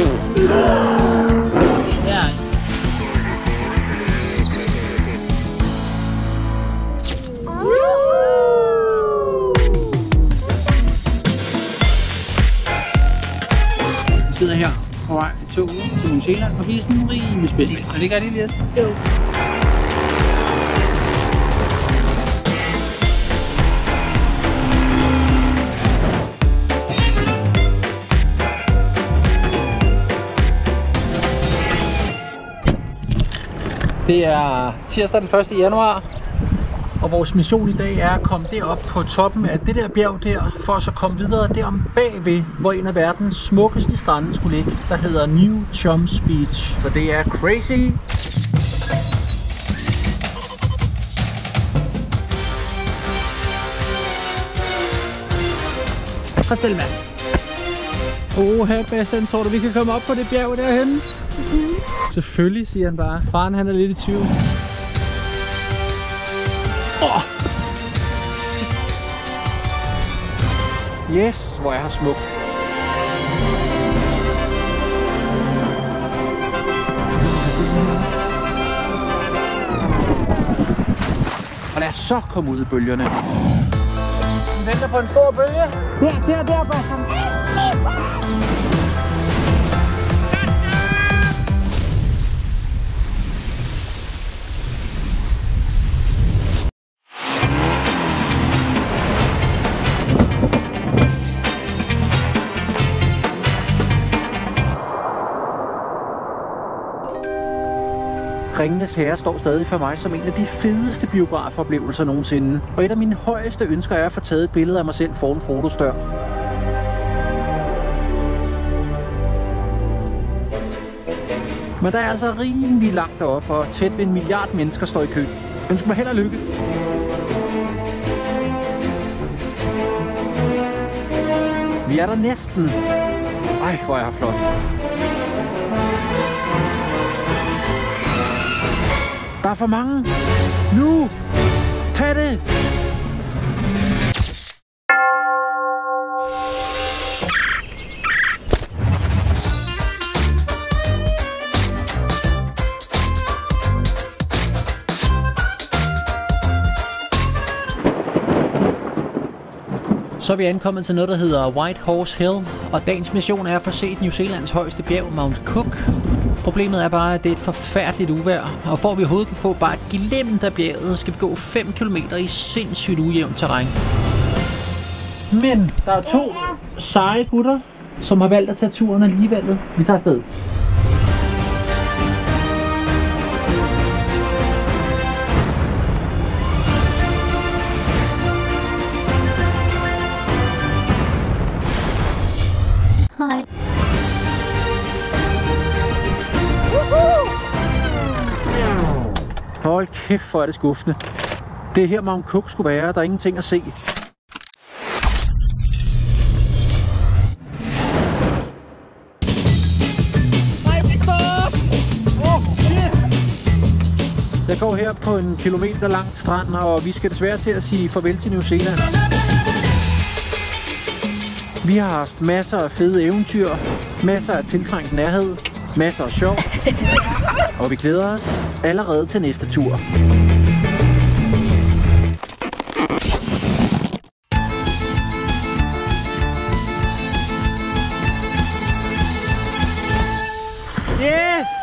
Ja. Vi sidder her på vej i toget til New Zealand, og vi er sådan rimelig spændte. Er det ikke rigtigt, Elias? Jo. Det er tirsdag den 1. januar, og vores mission i dag er at komme derop på toppen af det der bjerg der, for at så komme videre derom bagved, hvor en af verdens smukkeste strande skulle ligge, der hedder New Chums Beach. Så det er crazy! Fortæl mig. Her Bastian, tror du vi kan komme op på det bjerg derhenne? Selvfølgelig, siger han bare. Faren han er lidt i tvivl. Yes, hvor er her smukt. Og lad os så komme ud i bølgerne. Vi venter på en stor bølge. Der, Bastian. Ringenes Herre står stadig for mig som en af de fedeste biografoplevelser nogensinde. Og et af mine højeste ønsker er at få taget et billede af mig selv foran Frodos dør. Men der er altså rimelig langt derop, og tæt ved 1 milliard mennesker står i kø. Ønsker mig held og lykke. Vi er der næsten. Ej, hvor er jeg flot. Der er for mange. Nu! Tag det! Så er vi ankommet til noget, der hedder White Horse Hill, og dagens mission er at få set New Zealands højeste bjerg, Mount Cook. Problemet er bare, at det er et forfærdeligt uvejr, og for at vi overhovedet kan få bare et glimt af bjerget, skal vi gå 5 km i sindssygt ujævnt terræn. Men der er 2 seje gutter, som har valgt at tage turen alligevel. Vi tager afsted. Hej. Hold kæft, hvor er det skuffende. Det er her Mount Cook skulle være, der er ingenting at se. Jeg går her på en kilometer lang strand, og vi skal desværre til at sige farvel til New Zealand. Vi har haft masser af fede eventyr, masser af tiltrængt nærhed, masser af sjov, og vi glæder os allerede til næste tur. Yes!